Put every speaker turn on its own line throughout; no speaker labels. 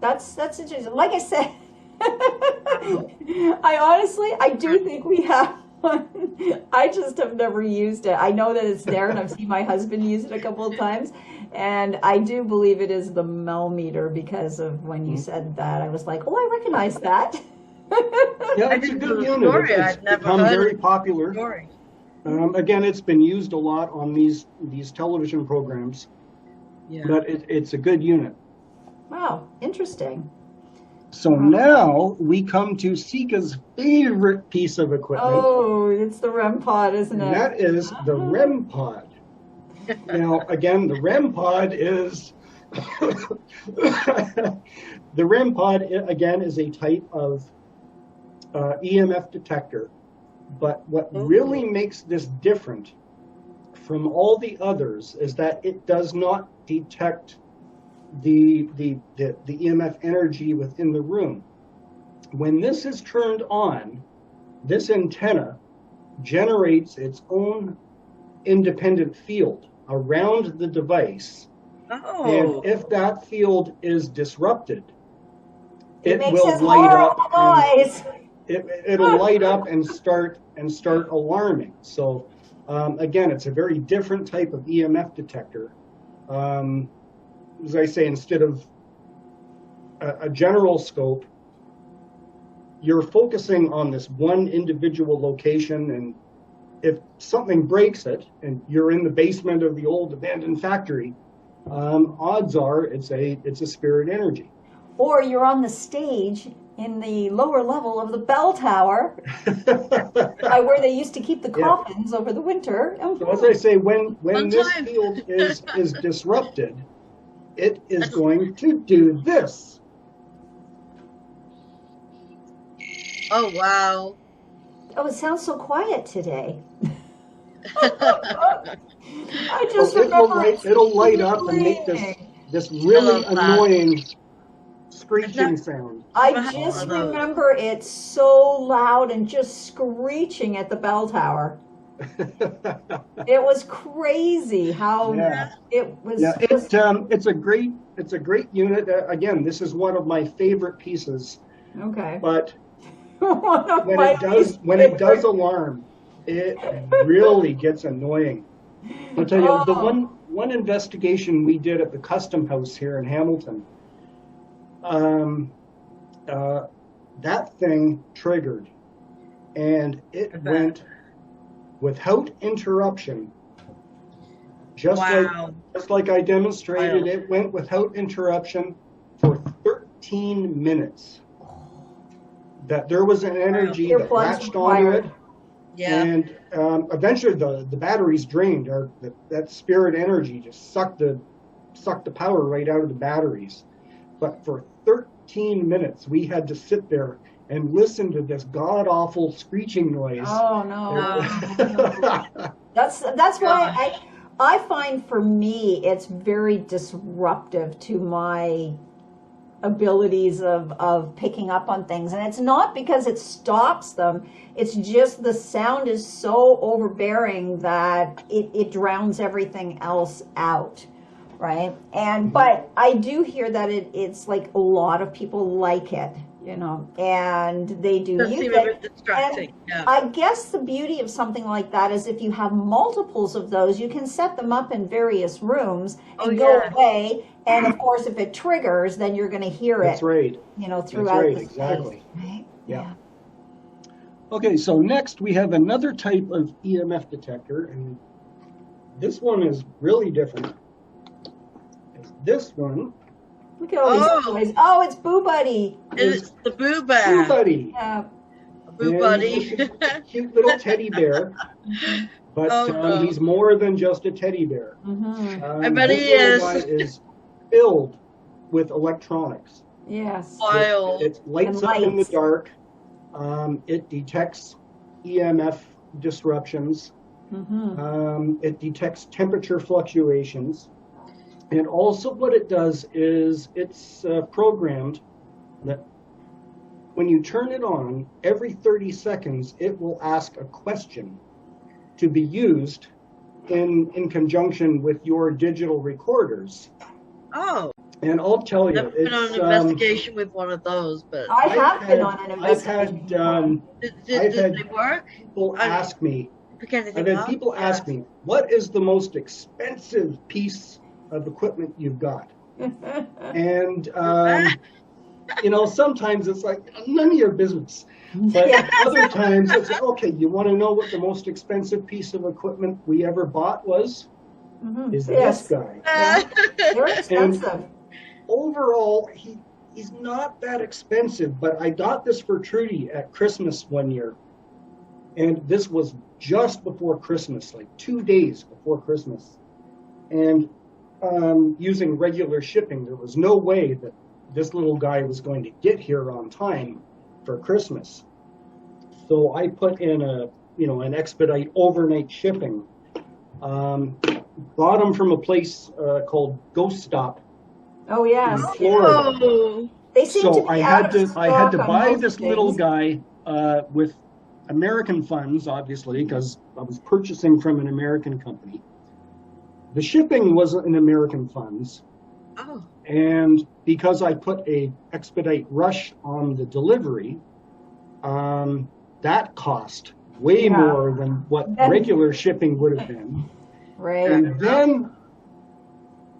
That's interesting. Like I said,
Wow.
I do think we have one. I just have never used it. I know that it's there, and I've seen my husband use it a couple of times. And I do believe it is the Mel meter because of when you
Mm.
said that. I was like, oh, I recognize that.
Yeah,
I
it's a
didn't
good
know the
unit.
story.
It's
I'd never
become
heard
very
of the
popular.
story.
Again, it's been used a lot on these television programs,
Yeah.
but it's a good unit.
Wow, interesting.
So now we come to Sika's favorite piece of equipment,
Oh, it's the REM pod, isn't
and
it?
that is the REM pod. Now, again, the REM pod is the REM pod again is a type of EMF detector. But what really makes this different from all the others is that it does not detect the EMF energy within the room. When this is turned on, this antenna generates its own independent field around the device.
Oh.
And if that field is disrupted,
It
it
makes
will
this
light up
horrible
and
noise.
it'll light up and start alarming. So again, it's a very different type of EMF detector. As I say, instead of a general scope, you're focusing on this one individual location, and if something breaks it, and you're in the basement of the old abandoned factory, odds are it's a spirit energy.
Or you're on the stage in the lower level of the bell tower, where they used to keep the
Yeah.
coffins over the winter.
So as I say, when this
Sometimes.
field is disrupted, it is going to do this.
Oh, wow.
Oh, it sounds so quiet today. I just
So
remember
it'll light up and make this really
love that.
annoying screeching sound.
I
Never had
just
one of those.
remember it so loud and just screeching at the bell tower. It was crazy how
Yeah.
it was.
Yeah, it's a great unit. Again, this is one of my favorite pieces.
Okay.
But
One of
when
my
it does alarm, it really gets annoying. I'll tell you, the one investigation we did at the Custom House here in Hamilton, that thing triggered, and it went without interruption. Just like I demonstrated,
Wow.
it went without interruption for 13 minutes. That there was an energy that latched onto it,
Yeah.
and eventually the batteries drained, or that spirit energy just sucked the power right out of the batteries. But for 13 minutes, we had to sit there and listen to this god-awful screeching noise.
Oh no. That's why I find for me it's very disruptive to my abilities of picking up on things, and it's not because it stops them, it's just the sound is so overbearing that it drowns everything else out, right? And but I do hear that it's like a lot of people like it, and they do
Does
use
seem a
it.
bit distracting. Yeah.
I guess the beauty of something like that is if you have multiples of those, you can set them up in various rooms and go away. And of course, if it triggers, then you're going to hear
That's
it,
right.
throughout the space.
Exactly.
Right?
Yeah. Okay, so next we have another type of EMF detector, and this one is really different. This one
Look at all these toys. Oh, it's Boo Buddy.
It's the Boo
Boo
Bear.
Buddy.
Yeah.
Boo
And
Buddy.
he's a cute little teddy bear, but
no.
he's more than just a teddy bear.
I bet
this
he
little guy
is.
is filled with electronics.
Yes.
Wild.
It lights up in the dark. It detects EMF disruptions. It detects temperature fluctuations. And also what it does is it's programmed that when you turn it on, every 30 seconds, it will ask a question to be used in conjunction with your digital recorders.
Oh.
And I'll tell you,
I've been on
it's
an investigation with one of those, but
I have been on an
I've
investigation.
did they work?
people ask me.
Pick anything
I've had
up?
people ask me, "What is the most expensive piece of equipment you've got?" And sometimes it's like none of your business. But other times it's like, okay, you want to know what the most expensive piece of equipment we ever bought was? Is this guy.
Yeah. They're expensive.
And overall, he's not that expensive, but I got this for Trudy at Christmas one year. And this was just before Christmas, like 2 days before Christmas. And using regular shipping, there was no way that this little guy was going to get here on time for Christmas. So I put in an expedite overnight shipping. Bought them from a place called Ghost Stop.
Oh yes,
in Florida.
Oh.
They seem to
So
be
I
out
had
of
to
stock on
buy
most
this
things.
little guy with American funds, obviously, because I was purchasing from an American company. The shipping wasn't in American funds.
Oh.
And because I put a expedite rush on the delivery, that cost way more than what regular shipping would have been.
Right.
And then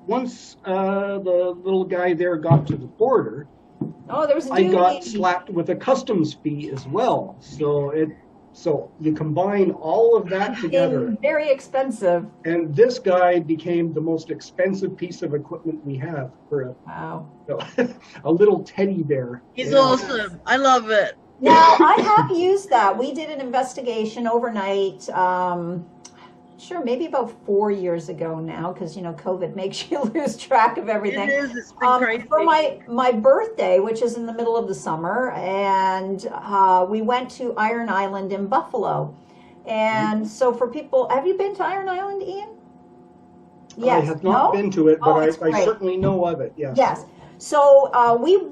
once the little guy there got to the border,
there was a
I got
duty.
slapped with a customs fee as well. So you combine all of that together,
Very expensive.
and this guy became the most expensive piece of equipment we have for a little teddy bear.
He's awesome. I love it.
Now, I have used that. We did an investigation overnight, maybe about 4 years ago now, because, COVID makes you lose track of everything.
It is. It's been crazy.
For my birthday, which is in the middle of the summer, and we went to Iron Island in Buffalo. And so for people, have you been to Iron Island, Ian? Yes.
I have not been to it, but I certainly know of it, yes.
Yes. So we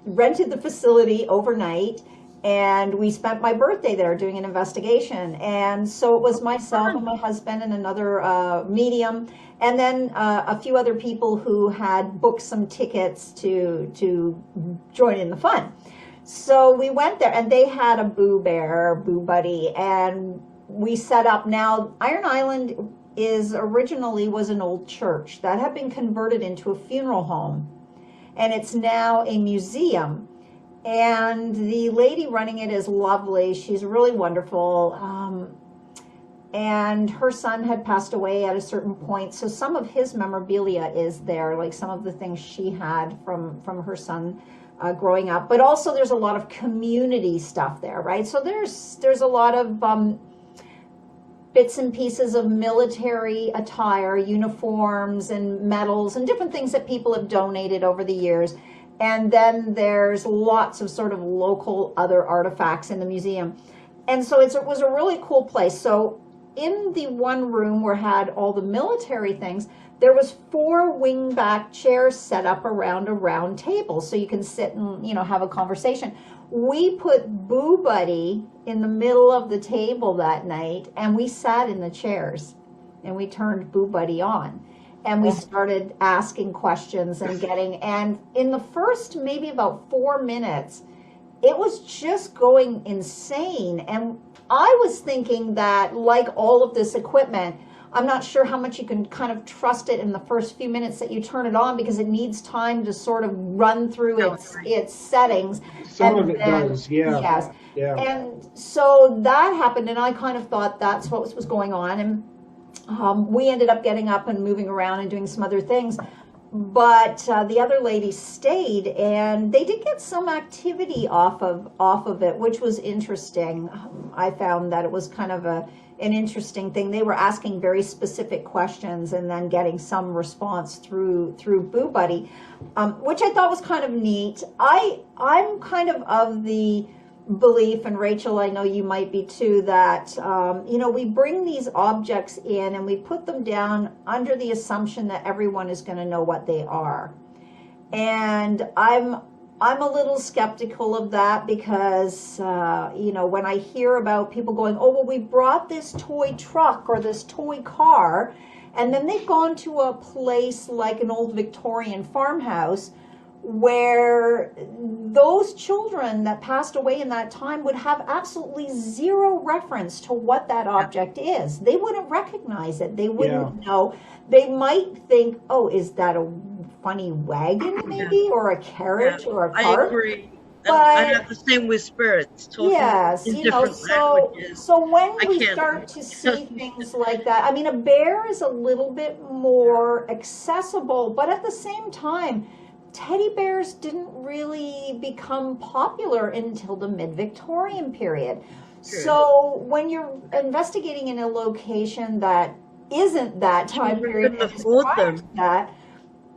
rented the facility overnight, and we spent my birthday there doing an investigation. And so it was myself and my husband and another medium, and then a few other people who had booked some tickets to join in the fun. So we went there, and they had a Boo Buddy, and we set up. Now, Iron Island originally was an old church that had been converted into a funeral home, and it's now a museum. And the lady running it is lovely. She's really wonderful. And her son had passed away at a certain point, so some of his memorabilia is there, like some of the things she had from her son growing up. But also there's a lot of community stuff there, right? So there's a lot of bits and pieces of military attire, uniforms and medals and different things that people have donated over the years. And then there's lots of sort of local other artifacts in the museum. And so it was a really cool place. So in the one room where had all the military things, there was 4 wingback chairs set up around a round table, so you can sit and have a conversation. We put Boo Buddy in the middle of the table that night, and we sat in the chairs, and we turned Boo Buddy on, and we started asking questions and and in the first maybe about 4 minutes, it was just going insane. And I was thinking that, like all of this equipment, I'm not sure how much you can kind of trust it in the first few minutes that you turn it on, because it needs time to sort of run through its settings.
Some of it does, yeah.
Yes.
Yeah.
And so that happened, and I kind of thought that's what was going on. And we ended up getting up and moving around and doing some other things. But the other lady stayed, and they did get some activity off of it, which was interesting. I found that it was kind of an interesting thing. They were asking very specific questions and then getting some response through Boo Buddy, which I thought was kind of neat. I'm kind of the belief, and Rachel, I know you might be too, that we bring these objects in and we put them down under the assumption that everyone is going to know what they are. And I'm a little skeptical of that, because when I hear about people going, oh well, we brought this toy truck or this toy car, And then they've gone to a place like an old Victorian farmhouse where those children that passed away in that time would have absolutely zero reference to what that object is. They wouldn't recognize it. They wouldn't know. They might think, oh, is that a funny wagon maybe, or a carriage or a cart?
I agree.
But
I have the same with spirits.
Yes,
in
you know,
different languages.
so when
I
we
can't-
start to see things like that, I mean, a bear is a little bit more accessible, but at the same time, teddy bears didn't really become popular until the mid-Victorian period.
True.
So when you're investigating in a location that isn't that time period,
couldn't
and is
afford
prior
them.
to that,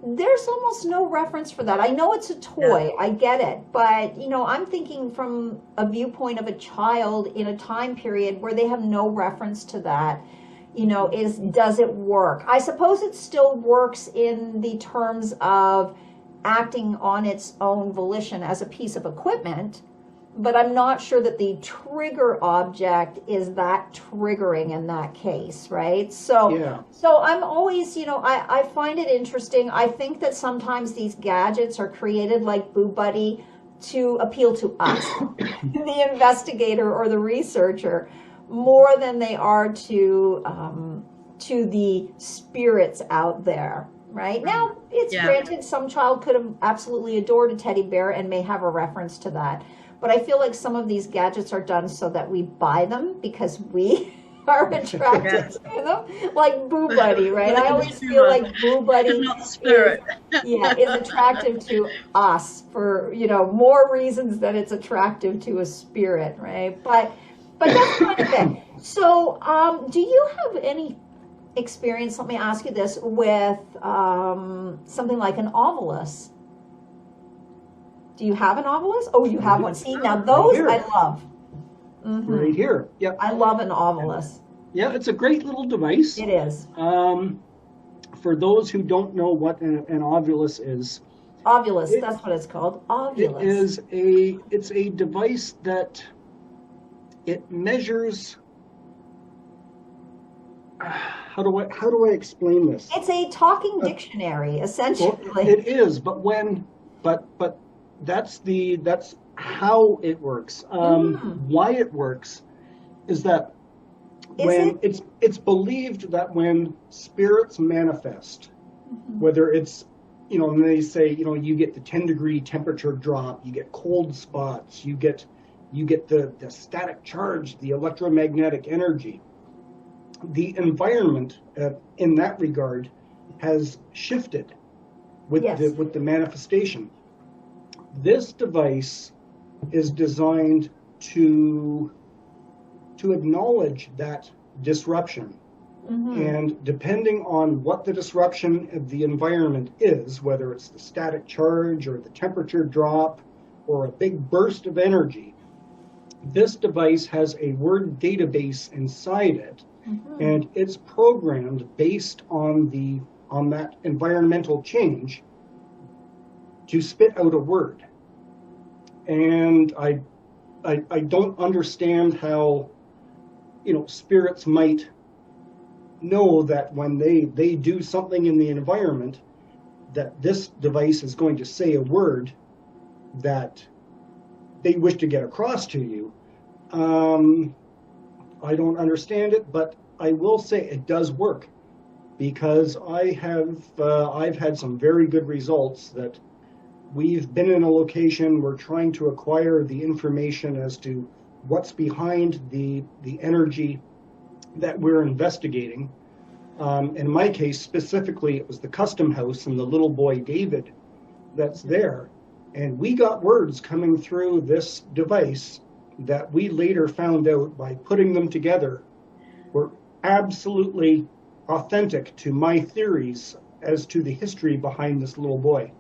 there's almost no reference for that. I know it's a toy, I get it, but you know, I'm thinking from a viewpoint of a child in a time period where they have no reference to that. You know, does it work? I suppose it still works in the terms of acting on its own volition as a piece of equipment, but I'm not sure that the trigger object is that triggering in that case, right? So I'm always, you know, I find it interesting. I think that sometimes these gadgets are created like Boo Buddy to appeal to us, the investigator or the researcher, more than they are to the spirits out there. Right now, it's granted some child could have absolutely adored a teddy bear and may have a reference to that. But I feel like some of these gadgets are done so that we buy them because we are attracted to them, like Boo Buddy, right? I always feel like Boo Buddy is attractive to us for, you know, more reasons than it's attractive to a spirit, right? But that's kind of it. So, do you have any experience, let me ask you this, with something like an ovilus? Do you have an ovilus? Oh, you have one. See, now those I love. Mm-hmm.
Right here. Yep.
I love an ovilus.
Yeah, it's a great little device.
It is.
For those who don't know what an ovulus is.
Ovulus, that's what it's called. Ovulus.
It's a device that it measures. How do I explain this?
It's a talking dictionary, essentially.
Well, it is, but that's how it works. Why it works is that it's believed that when spirits manifest, whether it's, you know, and they say, you know, you get the 10-degree temperature drop, you get cold spots, you get the static charge, the electromagnetic energy. The environment in that regard has shifted with the manifestation. This device is designed to acknowledge that disruption. And depending on what the disruption of the environment is, whether it's the static charge or the temperature drop or a big burst of energy, this device has a word database inside it. And it's programmed based on that environmental change to spit out a word. And I don't understand how, you know, spirits might know that when they do something in the environment, that this device is going to say a word that they wish to get across to you. I don't understand it, but I will say it does work, because I've had some very good results that we've been in a location, we're trying to acquire the information as to what's behind the energy that we're investigating. In my case, specifically, it was the custom house and the little boy David that's there. And we got words coming through this device that we later found out by putting them together were absolutely authentic to my theories as to the history behind this little boy.